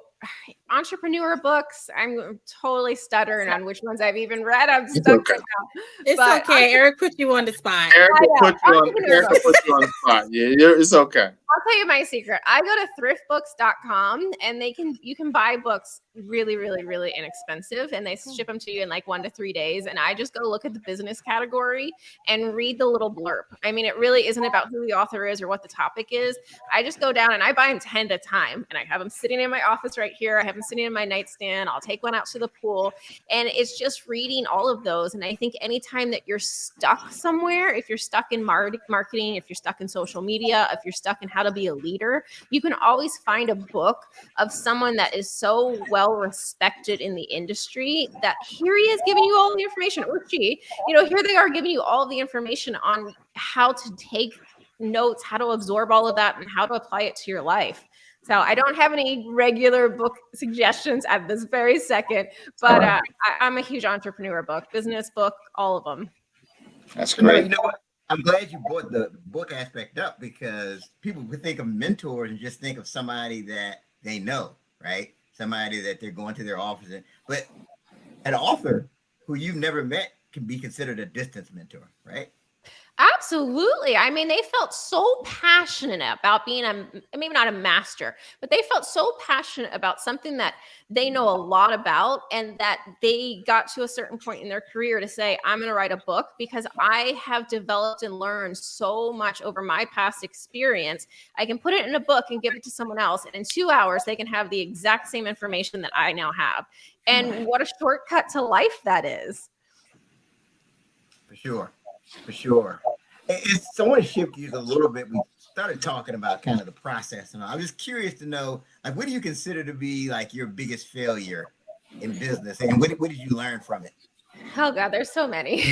entrepreneur books. I'm totally stuttering on which ones I've even read. I'm stuck right now. It's okay. Eric put you on the spot. Eric put you on the spot. Yeah, it's okay. I'll tell you my secret. I go to thriftbooks.com and you can buy books really, really, really inexpensive and they ship them to you in like 1 to 3 days. And I just go look at the business category and read the little blurb. I mean, it really isn't about who the author is or what the topic is. I just go down and I buy them 10 at a time and I have them sitting in my office right here. I have them sitting in my nightstand. I'll take one out to the pool and it's just reading all of those. And I think anytime that you're stuck somewhere, if you're stuck in marketing, if you're stuck in social media, if you're stuck in how to be a leader, you can always find a book of someone that is so well respected in the industry that here he is giving you all the information, or she, here they are giving you all the information on how to take notes, how to absorb all of that, and how to apply it to your life. So I don't have any regular book suggestions at this very second, but I'm a huge entrepreneur book, business book, all of them. That's great. You know what? I'm glad you brought the book aspect up because people would think of mentors and just think of somebody that they know, right? Somebody that they're going to their office. But an author who you've never met can be considered a distance mentor, right? Absolutely. I mean, they felt so passionate about being maybe not a master, but they felt so passionate about something that they know a lot about and that they got to a certain point in their career to say, I'm going to write a book because I have developed and learned so much over my past experience. I can put it in a book and give it to someone else. And in 2 hours, they can have the exact same information that I now have. And what a shortcut to life that is. For sure. For sure. So I want to shift gears a little bit. We started talking about kind of the process, and I'm just curious to know, like, what do you consider to be like your biggest failure in business, and what did you learn from it? Oh God, there's so many.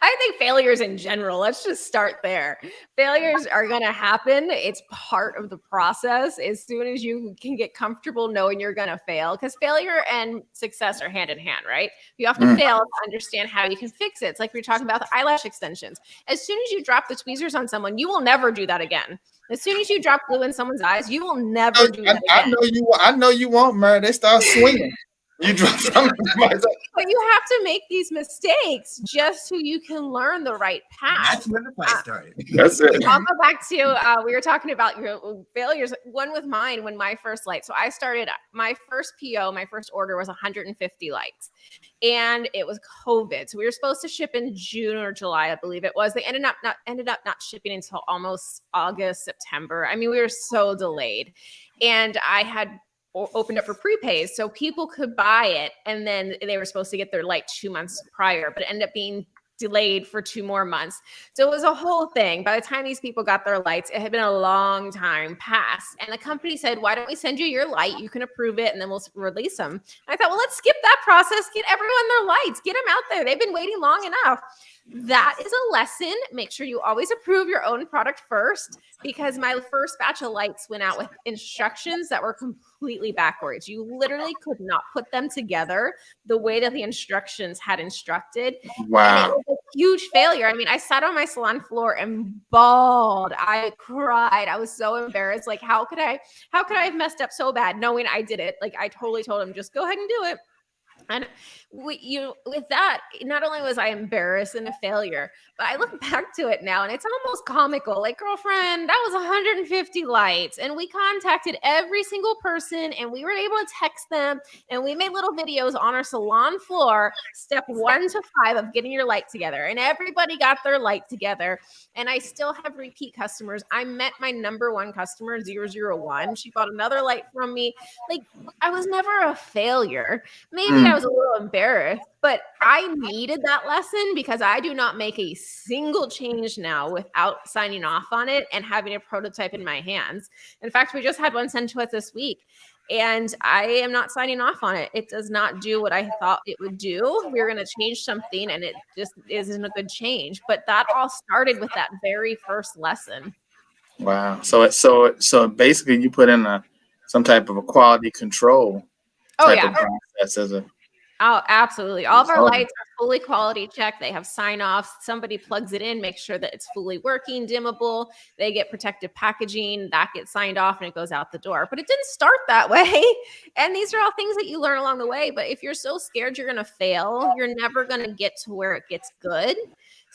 I think failures in general, let's just start there. Failures are going to happen. It's part of the process. As soon as you can get comfortable knowing you're going to fail, because failure and success are hand in hand, right? You have to fail to understand how you can fix it. It's like we were talking about the eyelash extensions. As soon as you drop the tweezers on someone, you will never do that again. As soon as you drop glue in someone's eyes, you will never do that again. I know you won't, Mary. They start swinging. You drop something. But you have to make these mistakes just so you can learn the right path. That's when the fight started. That's it. I'll go back to, we were talking about your failures. One with mine, when my first light. So I started, my first PO, my first order was 150 lights. And it was COVID. So we were supposed to ship in June or July, I believe it was. They ended up not shipping until almost August, September. I mean, we were so delayed. And I had opened up for prepays so people could buy it, and then they were supposed to get their light 2 months prior, but it ended up being delayed for 2 more months. So it was a whole thing. By the time these people got their lights, it had been a long time past, and the company said, why don't we send you your light, you can approve it, and then we'll release them. And I thought, well, let's skip that process, get everyone their lights, get them out there, they've been waiting long enough. That is a lesson. Make sure you always approve your own product first, because my first batch of lights went out with instructions that were completely backwards. You literally could not put them together the way that the instructions had instructed. Wow. And it was a huge failure. I mean, I sat on my salon floor and bawled. I cried. I was so embarrassed. Like, how could I have messed up so bad knowing I did it? Like, I totally told him, just go ahead and do it. And with that, not only was I embarrassed and a failure, but I look back to it now and it's almost comical. Like, girlfriend, that was 150 lights. And we contacted every single person and we were able to text them. And we made little videos on our salon floor, step 1 to 5 of getting your light together. And everybody got their light together. And I still have repeat customers. I met my number 1 customer, 001. She bought another light from me. Like, I was never a failure. Maybe I I was a little embarrassed, but I needed that lesson because I do not make a single change now without signing off on it and having a prototype in my hands. In fact, we just had one sent to us this week, and I am not signing off on it. It does not do what I thought it would do. We were going to change something, and it just isn't a good change. But that all started with that very first lesson. Wow. So basically, you put in some type of a quality control Oh type yeah. of process as a. Oh, absolutely. All of our Oh. lights are fully quality checked. They have sign-offs. Somebody plugs it in, makes sure that it's fully working, dimmable. They get protective packaging. That gets signed off and it goes out the door. But it didn't start that way. And these are all things that you learn along the way. But if you're so scared you're going to fail, you're never going to get to where it gets good.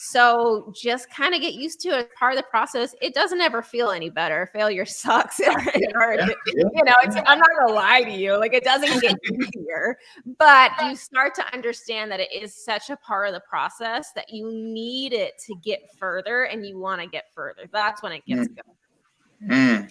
So just kind of get used to it as part of the process. It doesn't ever feel any better. Failure sucks. You know, I'm not gonna lie to you. Like, it doesn't get easier, but you start to understand that it is such a part of the process that you need it to get further, and you want to get further. That's when it gets good.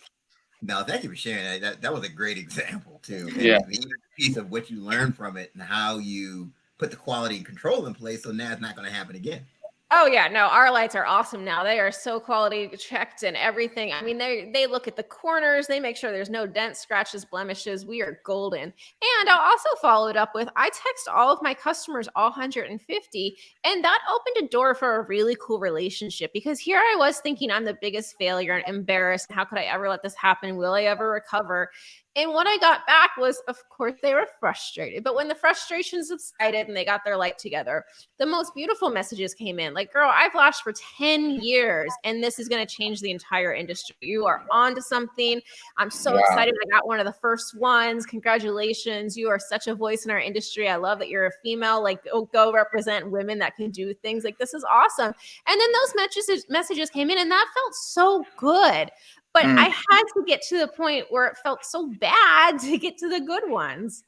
No, thank you for sharing that. That was a great example too. Yeah. And even a piece of what you learned from it and how you put the quality and control in place, so now it's not going to happen again. Oh yeah, no, our lights are awesome now. They are so quality checked and everything. I mean, they look at the corners, they make sure there's no dents, scratches, blemishes. We are golden. And I'll also follow it up with, I text all of my customers, all 150, and that opened a door for a really cool relationship, because here I was thinking I'm the biggest failure and embarrassed. How could I ever let this happen? Will I ever recover? And what I got back was, of course, they were frustrated. But when the frustration subsided and they got their light together, the most beautiful messages came in. Like, girl, I've lashed for 10 years, and this is going to change the entire industry. You are on to something. I'm so excited. I got one of the first ones. Congratulations. You are such a voice in our industry. I love that you're a female. Like, go represent women that can do things. Like, this is awesome. And then those messages came in, and that felt so good. But I had to get to the point where it felt so bad to get to the good ones.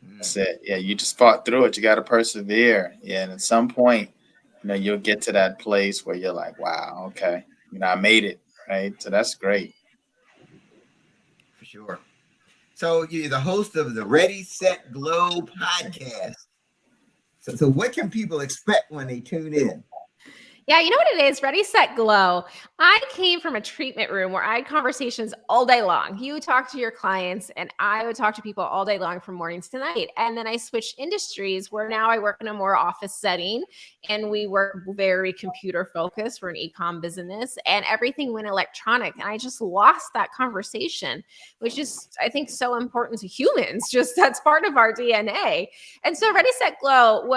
That's it. Yeah, you just fought through it. You got to persevere. Yeah, and at some point, you'll get to that place where you're like, wow, okay, I made it, right? So that's great. For sure. So you're the host of the Ready, Set, Glow podcast. So what can people expect when they tune in? Yeah, you know what it is? Ready, Set, Glow. I came from a treatment room where I had conversations all day long. You would talk to your clients, and I would talk to people all day long from mornings to night. And then I switched industries where now I work in a more office setting, and we work very computer focused. We're an e-com business, and everything went electronic. And I just lost that conversation, which is, I think, so important to humans. Just that's part of our DNA. And so Ready, Set, Glow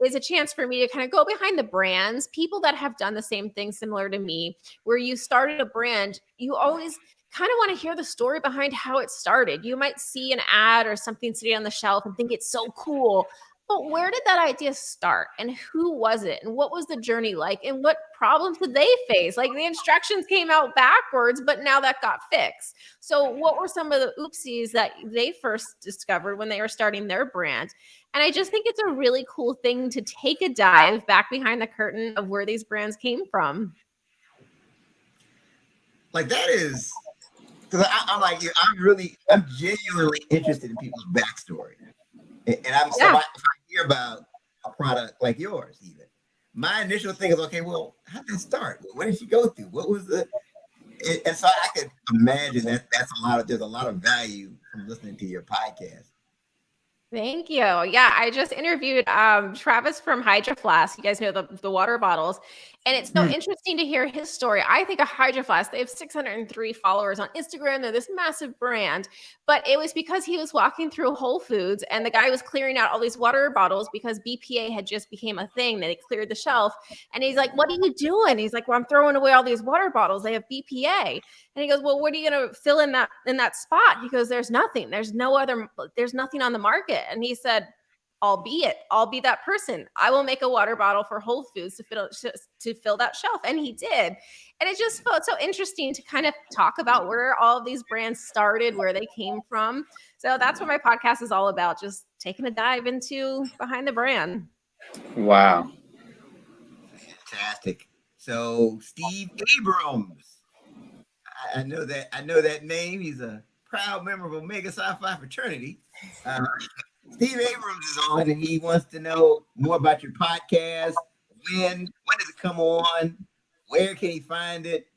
is a chance for me to kind of go behind the brands, people that have done the same thing similar to me, where you started a brand. You always kind of want to hear the story behind how it started. You might see an ad or something sitting on the shelf and think it's so cool, but where did that idea start, and who was it, and what was the journey like, and what problems did they face? Like, the instructions came out backwards, but now that got fixed. So what were some of the oopsies that they first discovered when they were starting their brand? And I just think it's a really cool thing to take a dive back behind the curtain of where these brands came from. Like, that is, because I'm genuinely interested in people's backstory. And if I hear about a product like yours, even, my initial thing is, okay, well, how did it start? What did she go through? What was and so I could imagine there's a lot of value from listening to your podcast. Thank you. Yeah, I just interviewed Travis from Hydro Flask. You guys know the water bottles. And it's so interesting to hear his story. I think of Hydro Flask, they have 603 followers on Instagram. They're this massive brand. But it was because he was walking through Whole Foods, and the guy was clearing out all these water bottles because BPA had just became a thing. They cleared the shelf. And he's like, what are you doing? He's like, well, I'm throwing away all these water bottles. They have BPA. And he goes, well, what are you going to fill in that spot? He goes, there's nothing. There's nothing on the market. And he said, I'll be that person. I will make a water bottle for Whole Foods to fill that shelf. And he did. And it just felt so interesting to kind of talk about where all of these brands started, where they came from. So that's what my podcast is all about, just taking a dive into behind the brand. Wow. Fantastic. So Steve Abrams, I know that name. He's a proud member of Omega Psi Phi fraternity. Steve Abrams is on, and he wants to know more about your podcast. When does it come on? Where can he find it?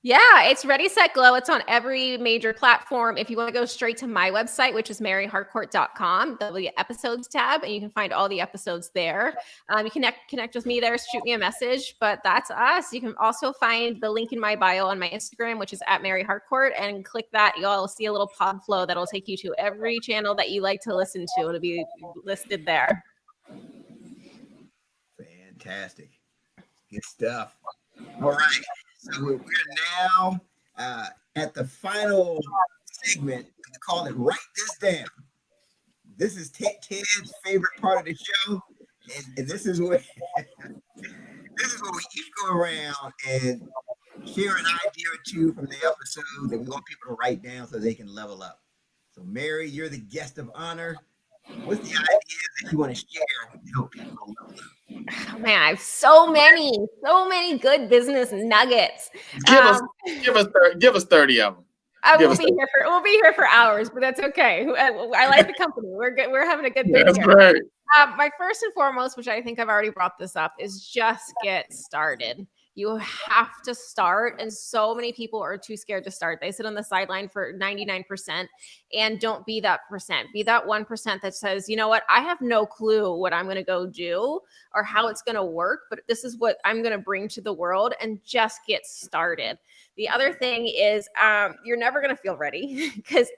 Yeah, it's Ready, Set, Glow. It's on every major platform. If you want to go straight to my website, which is maryharcourt.com, there'll be an episodes tab, and you can find all the episodes there. You can connect with me there, shoot me a message, but that's us. You can also find the link in my bio on my Instagram, which is at Mary Harcourt, and click that. You'll see a little pod flow that'll take you to every channel that you like to listen to. It'll be listed there. Fantastic. Good stuff. All right. So we're now at the final segment. We call it Write This Down. This is Ted's favorite part of the show. And this is where we each go around and share an idea or two from the episode that we want people to write down so they can level up. So Mary, you're the guest of honor. What's the ideas that you want to share to help people level up? Oh, man, I have so many good business nuggets. Give us 30 of them. We'll be here for hours, but that's okay. I like the company. We're having a good thing. That's here. great. My first and foremost, which I think I've already brought this up, is just get started. You have to start, and so many people are too scared to start. They sit on the sideline for 99%, and don't be that percent. Be that 1% that says, you know what, I have no clue what I'm going to go do or how it's going to work, but this is what I'm going to bring to the world, and just get started. The other thing is you're never going to feel ready, because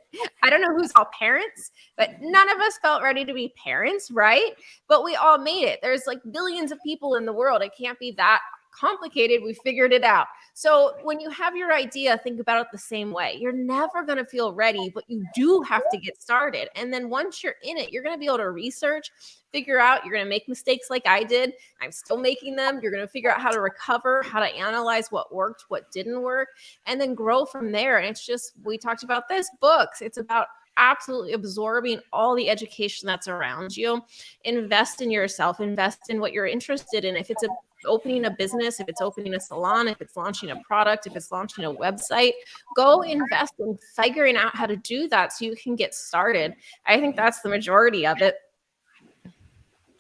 I don't know who's all parents, but none of us felt ready to be parents, right? But we all made it. There's like billions of people in the world. It can't be that complicated. We figured it out. So when you have your idea, think about it the same way. You're never going to feel ready, but you do have to get started. And then once you're in it, you're going to be able to research, figure out, you're going to make mistakes like I did. I'm still making them. You're going to figure out how to recover, how to analyze what worked, what didn't work, and then grow from there. And it's just, we talked about this, books. It's about absolutely absorbing all the education that's around you. Invest in yourself, invest in what you're interested in. If it's opening a business, if it's opening a salon, if it's launching a product, if it's launching a website, go invest in figuring out how to do that so you can get started. I think that's the majority of it.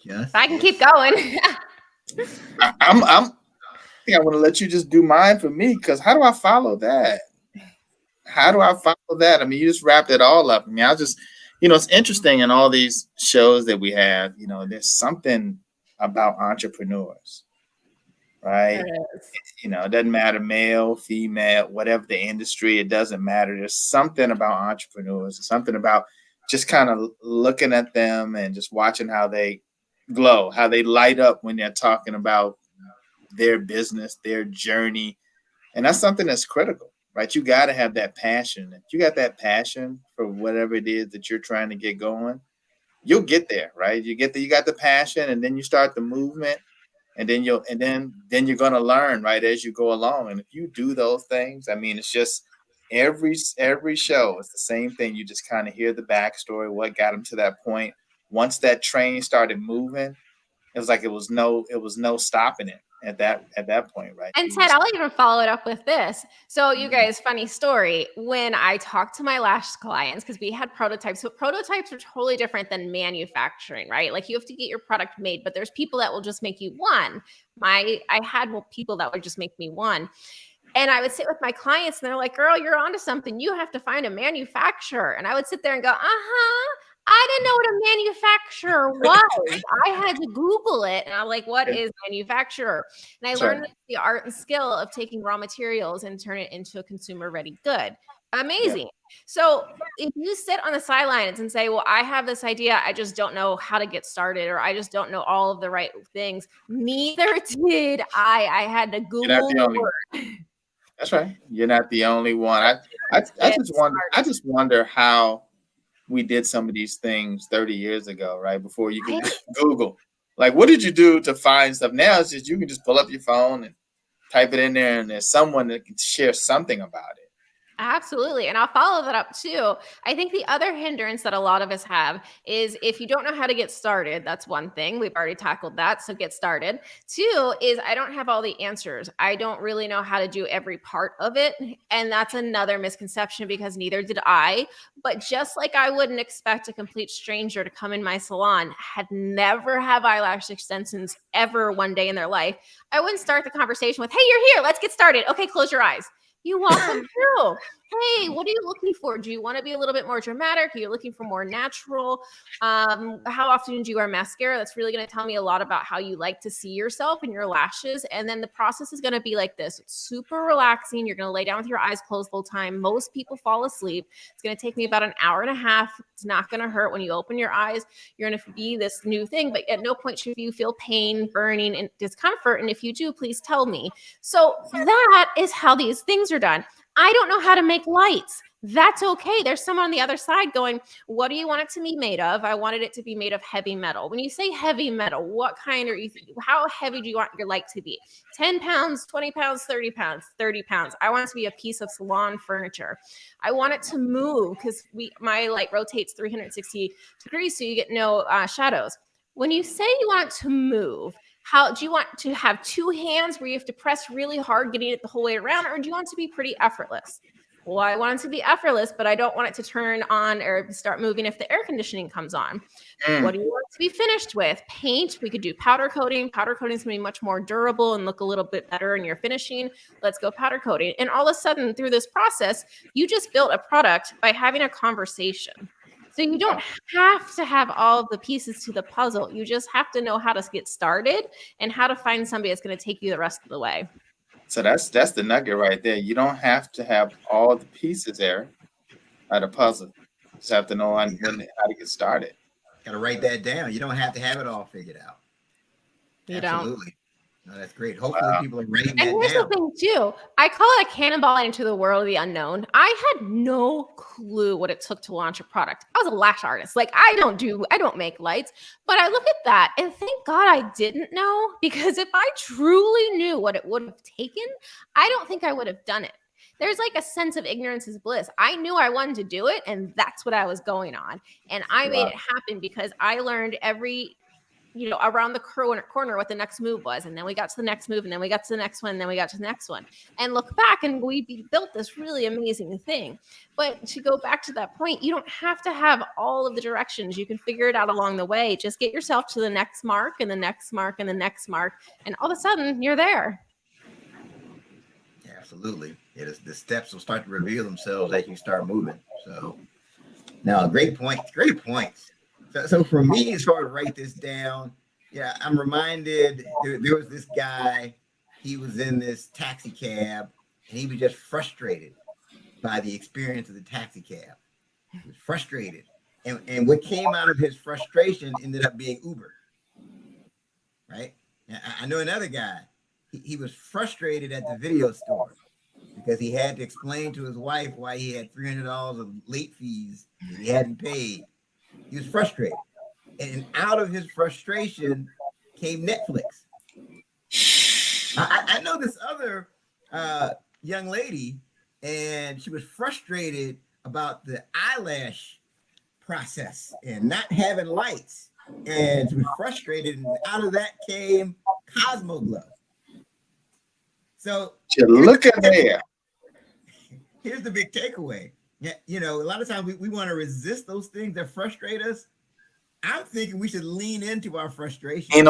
Yes. I can keep going. I think I want to let you just do mine for me, because how do I follow that? How do I follow that? I mean, you just wrapped it all up. I mean, it's interesting in all these shows that we have, there's something about entrepreneurs, right? It doesn't matter, male, female, whatever the industry, it doesn't matter. There's something about entrepreneurs, something about just kind of looking at them and just watching how they glow, how they light up when they're talking about their business, their journey. And that's something that's critical. Right, you got to have that passion. If you got that passion for whatever it is that you're trying to get going, you'll get there. Right, you got the passion, and then you start the movement, and then you're going to learn right as you go along. And if you do those things, I mean, it's just every show is the same thing. You just kind of hear the backstory, what got them to that point. Once that train started moving, it was like it was no stopping it at that point, right? And Ted, I'll even follow it up with this. So you guys, funny story. When I talked to my last clients, because we had prototypes, so prototypes are totally different than manufacturing, right? Like you have to get your product made, but there's people that will just make you one. I had people that would just make me one. And I would sit with my clients and they're like, girl, you're onto something. You have to find a manufacturer. And I would sit there and go, I didn't know what a manufacturer was. I had to Google it. And I'm like, what is manufacturer? And I learned the art and skill of taking raw materials and turn it into a consumer ready good. Amazing. Yeah. So if you sit on the sidelines and say, well, I have this idea, I just don't know how to get started, or I just don't know all of the right things. Neither did I. I had to Google the word. That's right. You're not the only one. I just wonder how we did some of these things 30 years ago, right? Before you could Google. Like, what did you do to find stuff? Now it's just you can just pull up your phone and type it in there, and there's someone that can share something about it. Absolutely. And I'll follow that up too. I think the other hindrance that a lot of us have is if you don't know how to get started, that's one thing. We've already tackled that. So get started. Two is I don't have all the answers. I don't really know how to do every part of it. And that's another misconception because neither did I. But just like I wouldn't expect a complete stranger to come in my salon, had never have eyelash extensions ever one day in their life, I wouldn't start the conversation with, hey, you're here. Let's get started. Okay, close your eyes. You walk them through. Hey, what are you looking for? Do you want to be a little bit more dramatic? Are you looking for more natural? How often do you wear mascara? That's really going to tell me a lot about how you like to see yourself and your lashes. And then the process is going to be like this. It's super relaxing. You're going to lay down with your eyes closed the whole time. Most people fall asleep. It's going to take me about an hour and a half. It's not going to hurt. When you open your eyes, you're going to be this new thing. But at no point should you feel pain, burning, and discomfort. And if you do, please tell me. So that is how these things are done. I don't know how to make lights. That's okay. There's someone on the other side going, what do you want it to be made of? I wanted it to be made of heavy metal. When you say heavy metal, what kind are you thinking? How heavy do you want your light to be? 10 pounds, 20 pounds, 30 pounds, 30 pounds. I want it to be a piece of salon furniture. I want it to move because my light rotates 360 degrees so you get no shadows. When you say you want it to move, how do you want to have two hands where you have to press really hard, getting it the whole way around, or do you want it to be pretty effortless? Well, I want it to be effortless, but I don't want it to turn on or start moving if the air conditioning comes on. What do you want it to be finished with? Paint. We could do powder coating. Powder coating is going to be much more durable and look a little bit better in your finishing. Let's go powder coating. And all of a sudden, through this process, you just built a product by having a conversation. So you don't have to have all of the pieces to the puzzle. You just have to know how to get started and how to find somebody that's going to take you the rest of the way. So that's the nugget right there. You don't have to have all the pieces there at a puzzle. You just have to know how to get started. Got to write that down. You don't have to have it all figured out. You Absolutely. don't. No, that's great. Hopefully people are writing that And here's down. the thing too. I call it a cannonball into the world of the unknown. I had no clue what it took to launch a product. I was a lash artist. Like I don't make lights, but I look at that and thank God I didn't know, because if I truly knew what it would have taken, I don't think I would have done it. There's like a sense of ignorance is bliss. I knew I wanted to do it and that's what I was going on. And I made it happen because I learned around the corner what the next move was. And then we got to the next move, and then we got to the next one, and then we got to the next one. And look back, and we built this really amazing thing. But to go back to that point, you don't have to have all of the directions. You can figure it out along the way. Just get yourself to the next mark, and the next mark, and the next mark. And all of a sudden, you're there. Absolutely. The steps will start to reveal themselves as you start moving. So, now, great points. Great points. So for me, as far as write this down, I'm reminded there was this guy. He was in this taxi cab, and he was just frustrated by the experience of the taxi cab. He was frustrated, and what came out of his frustration ended up being Uber. Right? I know another guy. He was frustrated at the video store because he had to explain to his wife why he had $300 of late fees that he hadn't paid. He was frustrated. And out of his frustration came Netflix. I know this other young lady, and she was frustrated about the eyelash process and not having lights. And she was frustrated, and out of that came Cosmo Glow. So look at there. Here's the big takeaway. A lot of times we want to resist those things that frustrate us. I'm thinking we should lean into our frustration. Lean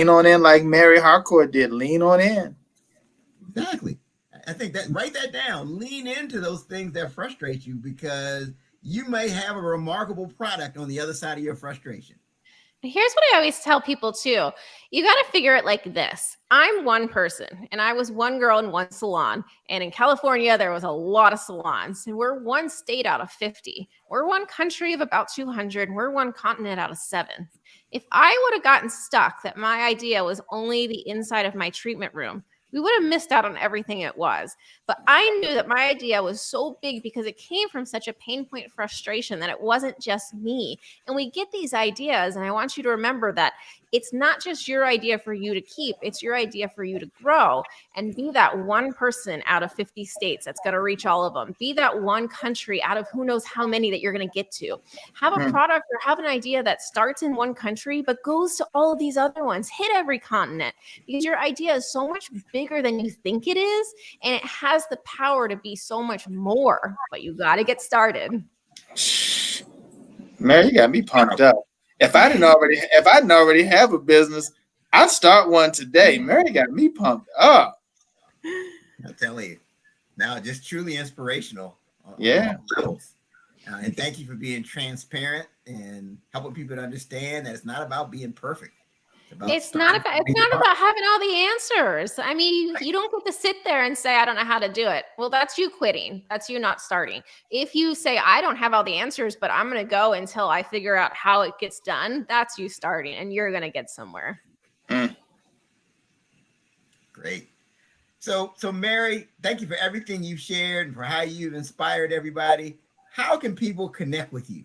on in like Mary Harcourt did. Lean on in. Exactly. I think that write that down. Lean into those things that frustrate you, because you may have a remarkable product on the other side of your frustration. Here's what I always tell people too. You got to figure it like this. I'm one person, and I was one girl in one salon. And in California, there was a lot of salons. And we're one state out of 50. We're one country of about 200. We're one continent out of 7. If I would have gotten stuck that my idea was only the inside of my treatment room, we would have missed out on everything it was. But I knew that my idea was so big because it came from such a pain point frustration that it wasn't just me. And we get these ideas, and I want you to remember that it's not just your idea for you to keep, it's your idea for you to grow and be that one person out of 50 states that's going to reach all of them. Be that one country out of who knows how many that you're going to get to. Have a product or have an idea that starts in one country but goes to all of these other ones. Hit every continent, because your idea is so much bigger than you think it is, and it has the power to be so much more. But you got to get started. Mary, you got me pumped up. If I didn't already have a business, I'd start one today. Mary got me pumped up. I'll tell you. Now, just truly inspirational. Yeah. And thank you for being transparent and helping people to understand that it's not about being perfect. It's not about having all the answers. I mean, you don't get to sit there and say, I don't know how to do it. Well, that's you quitting. That's you not starting. If you say, I don't have all the answers, but I'm going to go until I figure out how it gets done, that's you starting, and you're going to get somewhere. Great. So Mary, thank you for everything you've shared and for how you've inspired everybody. How can people connect with you?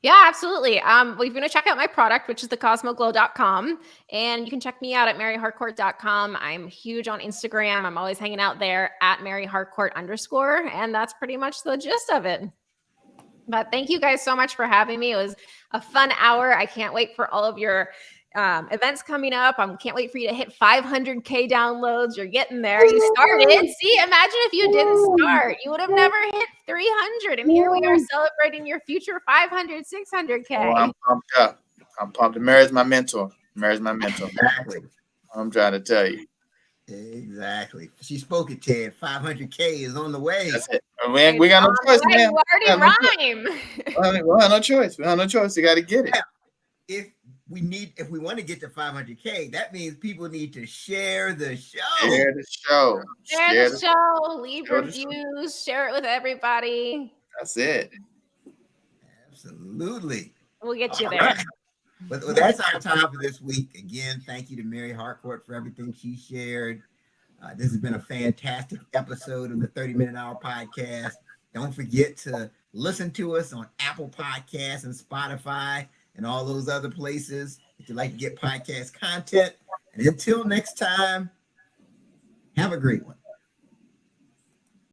Yeah, absolutely. Well, you're going to check out my product, which is thecosmoglow.com. And you can check me out at maryharcourt.com. I'm huge on Instagram. I'm always hanging out there at maryharcourt_. And that's pretty much the gist of it. But thank you guys so much for having me. It was a fun hour. I can't wait for all of your events coming up. I can't wait for you to hit 500K downloads. You're getting there. You started. See, imagine if you didn't start. You would have never hit 300. And here we are celebrating your future 500, 600K. Oh, I'm pumped up. I'm pumped. Mary's my mentor. Exactly. I'm trying to tell you. Exactly. She spoke it, Ted. 500K is on the way. That's it. We got no choice, man. You already rhyme. We have no choice. We have no choice. You got to get it. If we want to get to 500K, that means people need to share the show. Share the show. Share the show. Leave reviews. Share it with everybody. That's it. Absolutely. We'll get you there. Right. But that's our time for this week. Again, thank you to Mary Harcourt for everything she shared. This has been a fantastic episode of the 30-Minute Hour podcast. Don't forget to listen to us on Apple Podcasts and Spotify and all those other places if you'd like to get podcast content. And until next time, have a great one.